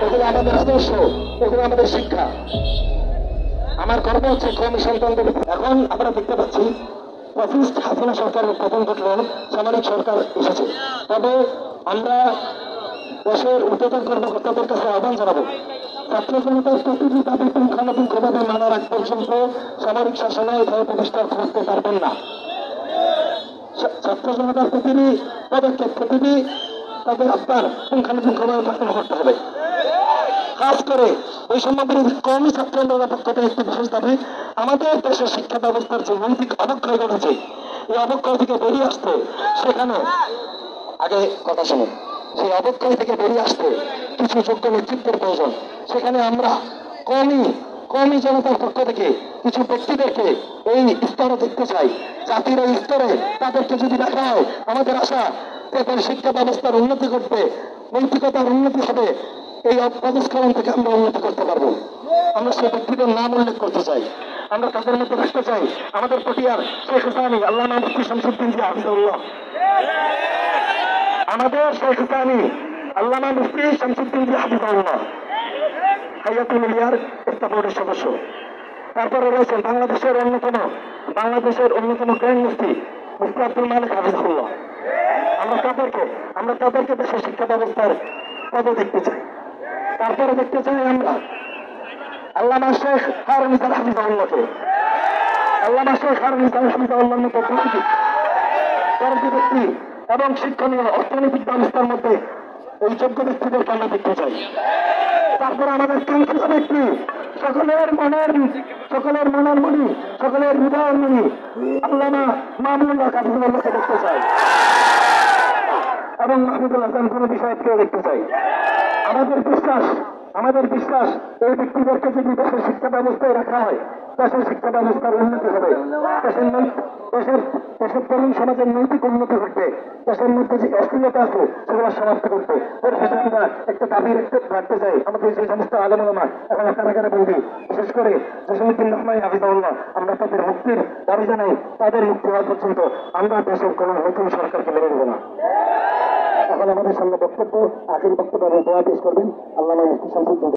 এগুলো আমাদের আদর্শ, এগুলো আমাদের শিক্ষা। আমার গর্ব হচ্ছে কওমি সন্তানদের। এখন আমরা দেখতে পাচ্ছি ফ্যাসিস্ট হাসিনা সরকারের পতন ঘটল, সামরিক সরকার এসেছে। তবে আমরা দেশের ঊর্ধ্বতন কর্মকর্তাদের কাছে আহ্বান জানাবো, ছাত্র জনতার প্রতিটি দাবি পুঙ্খানুপুঙ্খভাবে মানার আগ পর্যন্ত সামরিক শাসনে ভয় প্রতিষ্ঠা করতে পারবেন না। ছাত্র জনতার প্রতিটি পদক্ষেপ, প্রতিটি তাদের আত্মার পুঙ্খানুপুঙ্খভাবে পালন করতে হবে। কাজ করে ওই সম্বন্ধে কওমি ছাত্র আন্দোলনের পক্ষ থেকে একটি বিশেষ দাবি, আমাদের দেশের শিক্ষা ব্যবস্থার যে নৈতিক অবক্ষয় ঘটেছে, এই অবক্ষয় থেকে বেরিয়ে আসতে, সেখানে আগে কথা শুনুন, সেই অবক্ষয় থেকে বেরিয়ে আসতে কিছু যোগ্য নেতৃত্বের প্রয়োজন। সেখানে আমরা কওমি জনতার পক্ষ থেকে কিছু ব্যক্তিদেরকে এই স্তরে দেখতে চাই। জাতির এই স্তরে তাদেরকে যদি দেখা হয়, আমাদের আশা তাদের শিক্ষা ব্যবস্থার উন্নতি করবে, নৈতিকতার উন্নতি হবে, এই অপস্খলন থেকে আমরা উন্নতি করতে পারবো। আমরা সেই ব্যক্তিদের নাম উল্লেখ করতে চাই, আমরা তাদের মধ্যে রাখতে চাই আমাদের পটিয়ার শেখ হুসাইনি, আল্লামা মুফতি শামসুদ্দিন জি হাফিজাহুল্লাহ, আমাদের শেখ হুসাইনি আল্লামা মুফতি শামসুদ্দিন জি হাফিজাহুল্লাহ, হাইয়াতুল মিলিয়ার একটা বোর্ডের সদস্য। তারপরে রয়েছেন বাংলাদেশের অন্যতম গ্র্যান্ড মুফতি মুফতি আব্দুল মালিক হাফিজাহুল্লাহ। আমরা তাদেরকে দেশের শিক্ষা ব্যবস্থার পদে দেখতে চাই। তারপরে দেখতে চাই আমরা আল্লামা শেখ হারুন ইসলাম হাফিজাহুল্লাহকে, আল্লামা শেখ হারুন ইসলাম হাফিজাহুল্লাহর মতো কর্মী ব্যক্তি এবং শিক্ষণীয় অর্থনৈতিক ব্যবস্থার মধ্যে এই যোগ্য ব্যক্তিদেরকে আমরা দেখতে চাই। তারপর আমাদের কাঙ্ক্ষিত ব্যক্তি, সকলের মনের মণি, সকলের হৃদয়ের মণি আল্লামা মামুনুল্লাহ হাফিজাহুল্লাহকে দেখতে চাই এবং মাহমুদুল হাসান গুরুজি সাহেবকেও দেখতে চাই। আমাদের বিশ্বাস এই ব্যক্তিদেরকে যদি দেশের শিক্ষা ব্যবস্থায় রাখা হয়, দেশের শিক্ষা ব্যবস্থার উন্নতি হবে, দেশের তরুণ সমাজের নৈতিক উন্নতি ঘটবে, দেশের মধ্যে যে অশ্লীলতা আছে সেগুলো সমাপ্ত করবে। এর সাথে আমরা একটা দাবি রাখতে চাই, আমাদের যে সমস্ত আলেম ওলামা এখন কারাগারে বন্দি, বিশেষ করে জসিমউদ্দিন রহমান হাফিজাহুল্লাহ, আমরা তাদের মুক্তির দাবি জানাই। তাদের মুক্তি হওয়া পর্যন্ত আমরা দেশের কোনো নতুন সরকারকে মেনে নেব না। এখন আমাদের সামনে বক্তব্য, আখির বক্তব্য এবং দোয়া পেশ করবেন আল্লামা মুফতি শামসুদ্দিন।